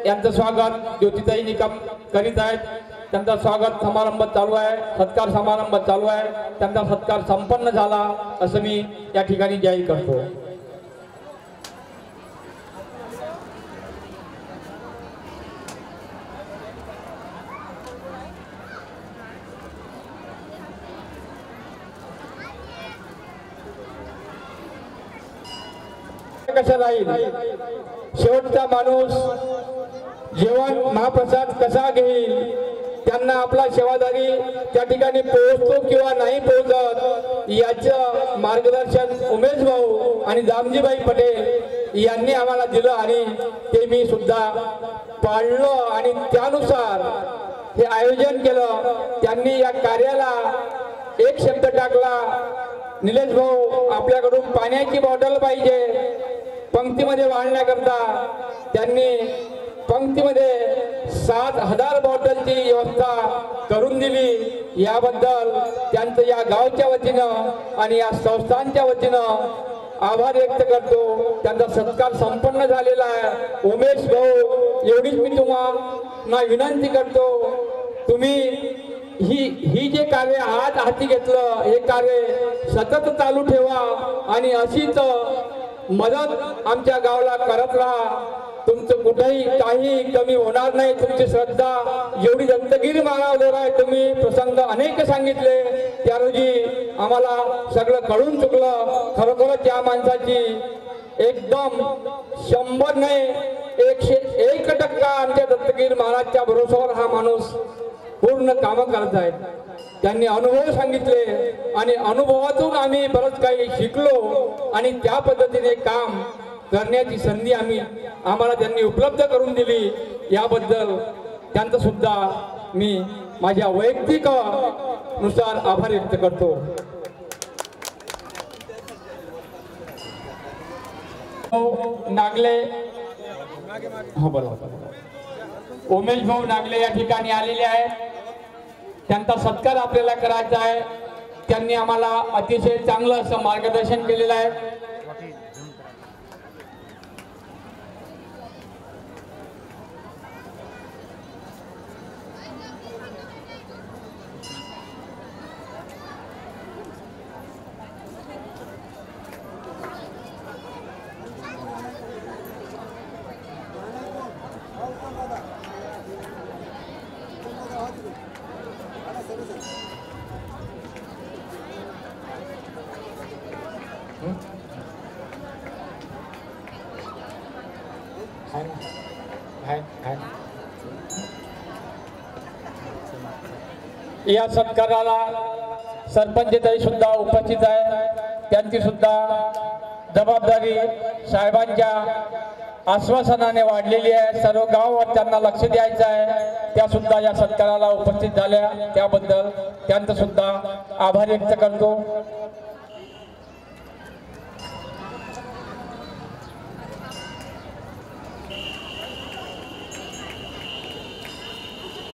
यांचं स्वागत ज्योतिताई निकम करीत आहेत। त्यांचा स्वागत समारंभ चालू आहे, सत्कार समारंभ चालू आहे। त्यांचा सत्कार संपन्न झाला असं मी या ठिकाणी जाहीर करतो। कसा राहील, शेवटचा माणूस जेवण महाप्रसाद कसा घेईल, त्यांना आपला सेवादारी त्या ठिकाणी पोहोचतो किंवा नाही पोहोचत याचं मार्गदर्शन उमेश भाऊ आणि दामजीबाई पटेल यांनी आम्हाला दिलं आणि ते मी सुद्धा पाळलं आणि त्यानुसार हे आयोजन केलं। त्यांनी या कार्याला एक शब्द टाकला, निलेश भाऊ आपल्याकडून पाण्याची बॉटल पाहिजे पंक्तीमध्ये वाढण्याकरता। त्यांनी पंक्तीमध्ये 7000 बॉटलची व्यवस्था करून दिली। याबद्दल त्यांचं या गावच्या वतीनं आणि या संस्थांच्या वतीनं आभार व्यक्त करतो। त्यांचा सत्कार संपन्न झालेला आहे। उमेश भाऊ एवढीच मी तुम्हाला विनंती करतो, तुम्ही ही जे कार्य हाती घेतलं हे कार्य सतत चालू ठेवा आणि अशीच मदत आमच्या गावाला करत राहा। तुमचं कुठेही काही कमी होणार नाही। तुमची श्रद्धा एवढी दत्तगिरी महाराजांवर आहे, तुम्ही प्रसंग अनेक सांगितले, त्या रोजी आम्हाला सगळं कळून चुकलं। खरोखरच या माणसाची एकदम 100 नाही 101% आमच्या दत्तगिरी महाराजच्या भरोश्यावर हा माणूस पूर्ण कामं करत आहेत। त्यांनी अनुभव सांगितले आणि अनुभवातून आम्ही बरंच काही शिकलो आणि त्या पद्धतीने काम करण्याची संधी आम्हाला त्यांनी उपलब्ध करून दिली। याबद्दल त्यांचं सुद्धा मी माझ्या वैयक्तिक नुसार आभार व्यक्त करतो। नागले उमेश भाऊ नागले या ठिकाणी आलेले आहेत। त्यांचा सत्कार आपल्याला करायचा आहे। त्यांनी आम्हाला अतिशय चांगलं असं मार्गदर्शन केलेलं आहे। या सत्काराला सरपंचताई सुद्धा उपस्थित आहे। त्यांची सुद्धा जबाबदारी साहेबांच्या आश्वासनाने वाढलेली आहे। सर्व गावावर त्यांना लक्ष द्यायचं आहे। त्या सुद्धा या सत्काराला उपस्थित झाल्या, त्याबद्दल त्यांचं सुद्धा आभार व्यक्त करतो।